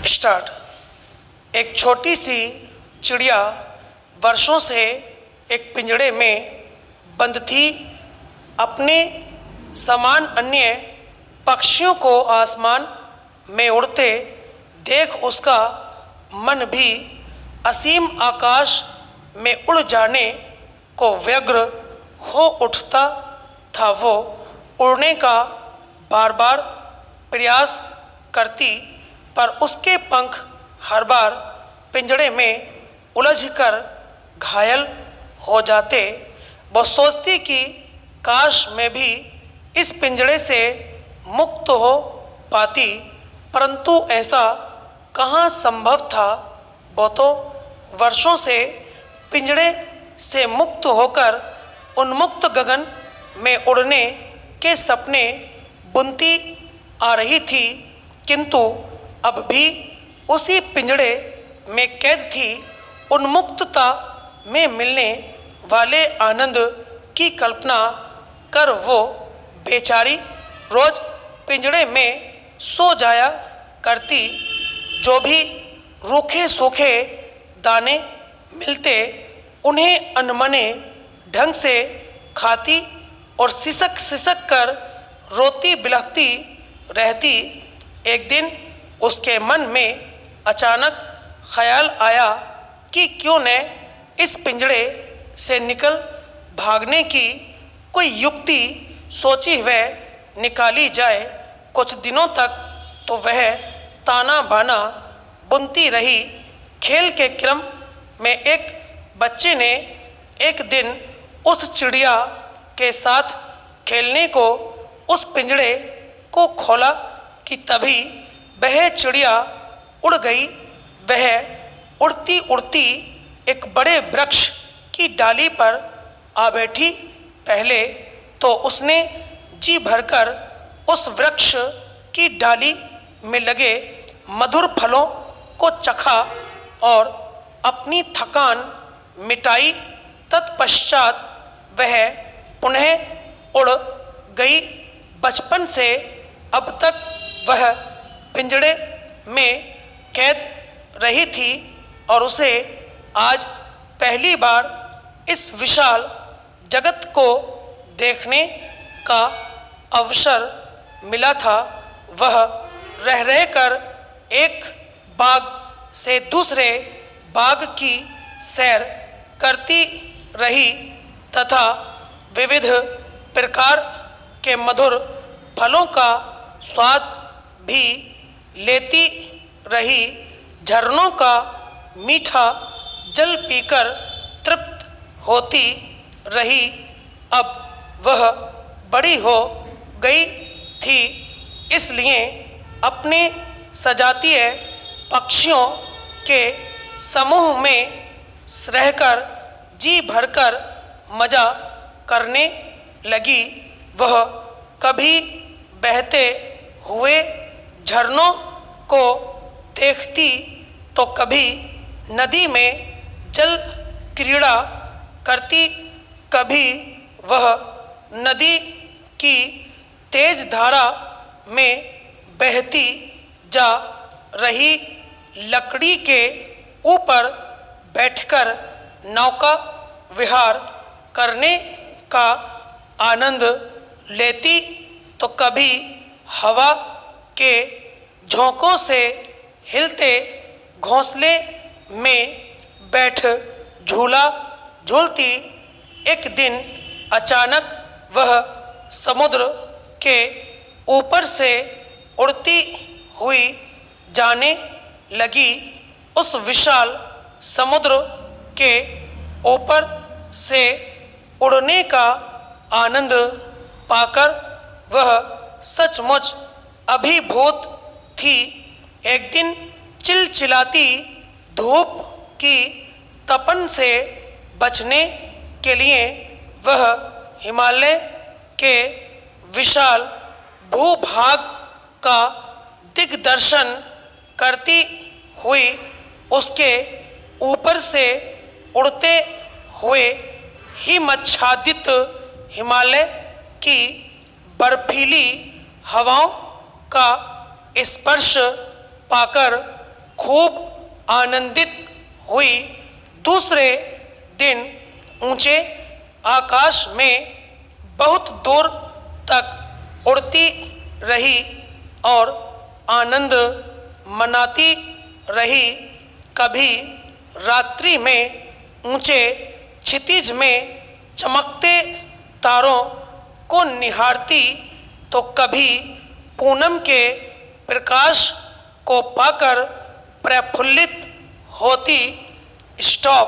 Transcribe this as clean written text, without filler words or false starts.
Start. एक छोटी सी चिड़िया वर्षों से एक पिंजड़े में बंद थी। अपने समान अन्य पक्षियों को आसमान में उड़ते देख उसका मन भी असीम आकाश में उड़ जाने को व्यग्र हो उठता था। वो उड़ने का बार बार प्रयास करती, पर उसके पंख हर बार पिंजड़े में उलझकर घायल हो जाते। वो सोचती कि काश मैं भी इस पिंजड़े से मुक्त हो पाती, परंतु ऐसा कहाँ संभव था। वो तो वर्षों से पिंजड़े से मुक्त होकर उन्मुक्त गगन में उड़ने के सपने बुनती आ रही थी, किंतु अब भी उसी पिंजड़े में कैद थी। उन्मुक्तता में मिलने वाले आनंद की कल्पना कर वो बेचारी रोज पिंजड़े में सो जाया करती। जो भी रूखे सूखे दाने मिलते उन्हें अनमने ढंग से खाती और सिसक सिसक कर रोती बिलखती रहती। एक दिन उसके मन में अचानक ख्याल आया कि क्यों न इस पिंजड़े से निकल भागने की कोई युक्ति सोची वह निकाली जाए। कुछ दिनों तक तो वह ताना बाना बुनती रही। खेल के क्रम में एक बच्चे ने एक दिन उस चिड़िया के साथ खेलने को उस पिंजड़े को खोला कि तभी वह चिड़िया उड़ गई। वह उड़ती उड़ती एक बड़े वृक्ष की डाली पर आ बैठी। पहले तो उसने जी भरकर उस वृक्ष की डाली में लगे मधुर फलों को चखा और अपनी थकान मिटाई। तत्पश्चात वह पुनः उड़ गई। बचपन से अब तक वह पिंजड़े में कैद रही थी और उसे आज पहली बार इस विशाल जगत को देखने का अवसर मिला था। वह रह रहकर एक बाग से दूसरे बाग की सैर करती रही तथा विविध प्रकार के मधुर फलों का स्वाद भी लेती रही। झरनों का मीठा जल पीकर तृप्त होती रही। अब वह बड़ी हो गई थी, इसलिए अपने सजातीय पक्षियों के समूह में रहकर जी भरकर मजा करने लगी। वह कभी बहते हुए झरनों को देखती तो कभी नदी में जल क्रीड़ा करती। कभी वह नदी की तेज धारा में बहती जा रही लकड़ी के ऊपर बैठकर नौका विहार करने का आनंद लेती, तो कभी हवा के झोंकों से हिलते घोंसले में बैठ झूला झूलती। एक दिन अचानक वह समुद्र के ऊपर से उड़ती हुई जाने लगी। उस विशाल समुद्र के ऊपर से उड़ने का आनंद पाकर वह सचमुच अभिभूत थी। एक दिन चिलचिलाती धूप की तपन से बचने के लिए वह हिमालय के विशाल भूभाग का दिग्दर्शन करती हुई उसके ऊपर से उड़ते हुए हिमच्छादित हिमालय की बर्फीली हवाओं का स्पर्श पाकर खूब आनंदित हुई। दूसरे दिन ऊंचे आकाश में बहुत दूर तक उड़ती रही और आनंद मनाती रही। कभी रात्रि में ऊंचे क्षितिज में चमकते तारों को निहारती तो कभी पूनम के प्रकाश को पाकर प्रफुल्लित होती। स्टॉप।